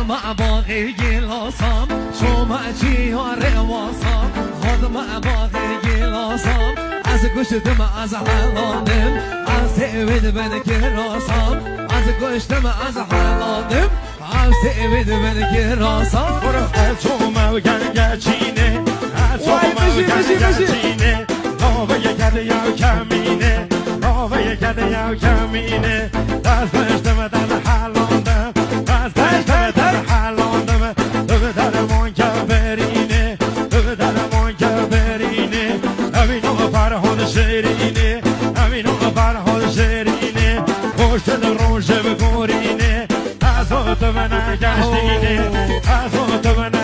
مع باغي جلاسام شوما جيار واسام خود مع باغي جلاسام از گشتم از حلالم از سوید بن کراسام از گشتم از حلالم از سوید بن کراسام برو چوما و گنگچینه چوما و گنگچینه ناوه کرده یا کمینه ناوه کرده یا کمینه دست بشتم در حلاندم دست بشتم در حلاندم تو در مانکه برینه تو در مانکه برینه امینو فرهاد شیرینه امینو فرهاد شیرینه پشت روشه بگورینه از تو من نگشتینه از تو من